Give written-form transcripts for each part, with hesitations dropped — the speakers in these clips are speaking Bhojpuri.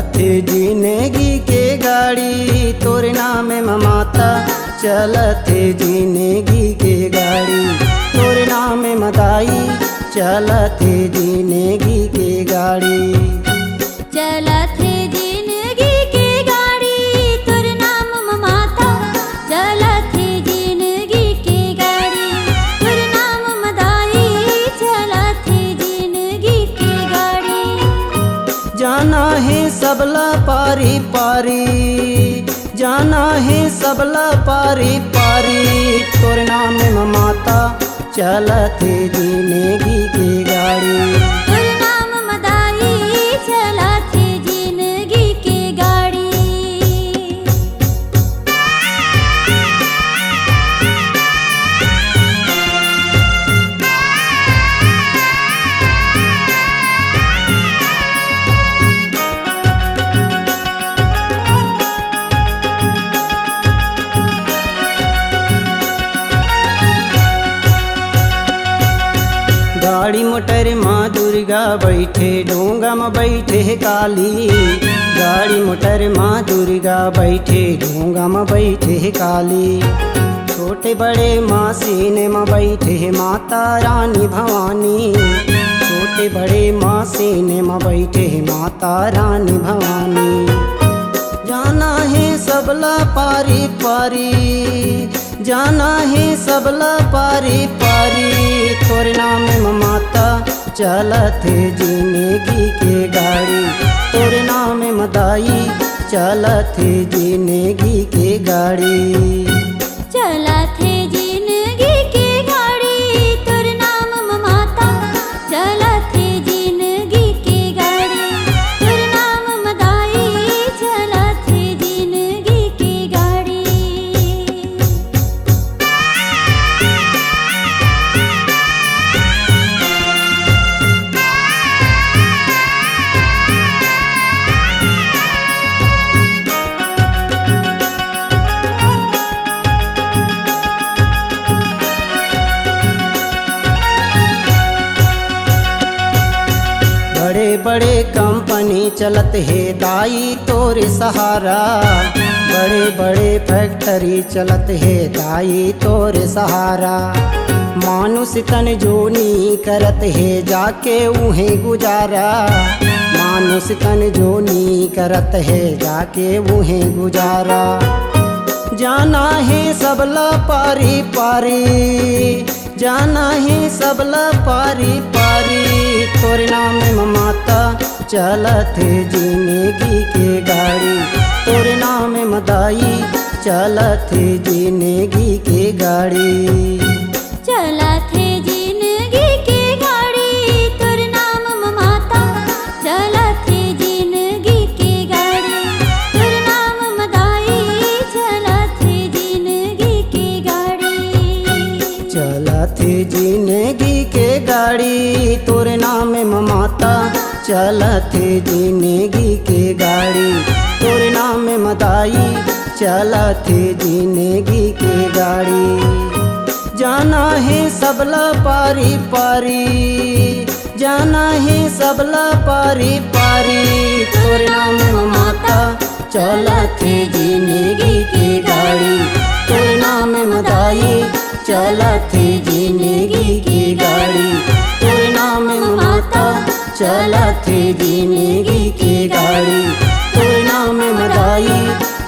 चलत जिंदगी के गाड़ी तोरे नाम माता, चलत जिंदगी के गाड़ी तोरे नाम मदाई, चलत जिंदगी के गाड़ी। चलत जिंदगी के गाड़ी तोरे नाम माता, चलत जिंदगी के गाड़ी तोरे नाम मदाई, चलत जिंदगी के गाड़ी। जाना है सबला पारी पारी, जाना है सबला पारी पारी तोरे नाम माता, चलत जिंदगी की गाड़ी तोरे नाम मदाई, चलत जिंदगी की गाड़ी। गाड़ी मोटर माँ दुर्गा बैठे डोंगा में बैठे काली, गाड़ी मोटर माँ दुर्गा बैठे डोंगा में बैठे काली। छोटे बड़े माँ सीने में बैठे माता रानी भवानी, छोटे बड़े माँ सीने में बैठे माता रानी भवानी। जाना है सबला पारी पारी, जाना है सबला पारी पारी तोरे नाम माता, चलत जिंदगी के गाड़ी तोरे नाम मदाई, चलत जिंदगी के गाड़ी। चलत जिंदगी के गाड़ी तोरे नाम माता, चलत जिंदगी के गाड़ी तोरे नाम मदाई, चलत जिंदगी के गाड़ी। बड़े बड़े कंपनी चलत है दाई तोरे सहारा, बड़े बड़े फैक्ट्री चलत है दाई तोरे सहारा। मानुष तन जोनी करत है जाके उहें गुजारा, मानुष तन जोनी करत है जाके उहें गुजारा। जाना है सबला पारी पारी, जाना है सबला पारी पारी तोरे नाम माता, चलत जिंदगी के गाड़ी तोरे नाम मदाई, चलत जिंदगी के गाड़ी। चलत जिंदगी के गाड़ी तोरे नाम माता, चलत जिंदगी के गाड़ी तोरे नाम मदाई, चलत जिंदगी के गाड़ी। चलत जिंदगी के गाड़ी तोरे नाम माता, चलत जिंदगी के गाड़ी तोरे नाम मदाई, चलत जिंदगी के गाड़ी। जाना है सबला पारी पारी, जाना है सबला पारी पारी तोरे नाम माता, चलत जिंदगी की गाड़ी तोरे नाम मदाई, चलत जिंदगी की गाड़ी तोरे नाम माता, चलत जिंदगी की गाड़ी तोरे नाम मदाई,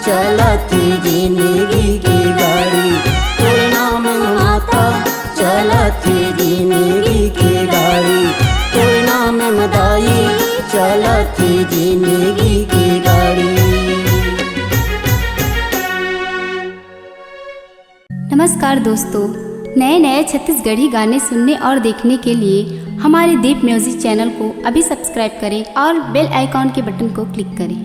चलत जिंदगी की गाड़ी तोरे नाम माता, चलत जिंदगी की गाड़ी तोरे नाम मदाई, चलत जिंदगी की गाड़ी। नमस्कार दोस्तों, नए नए छत्तीसगढ़ी गाने सुनने और देखने के लिए हमारे दीप म्यूजिक चैनल को अभी सब्सक्राइब करें और बेल आइकॉन के बटन को क्लिक करें।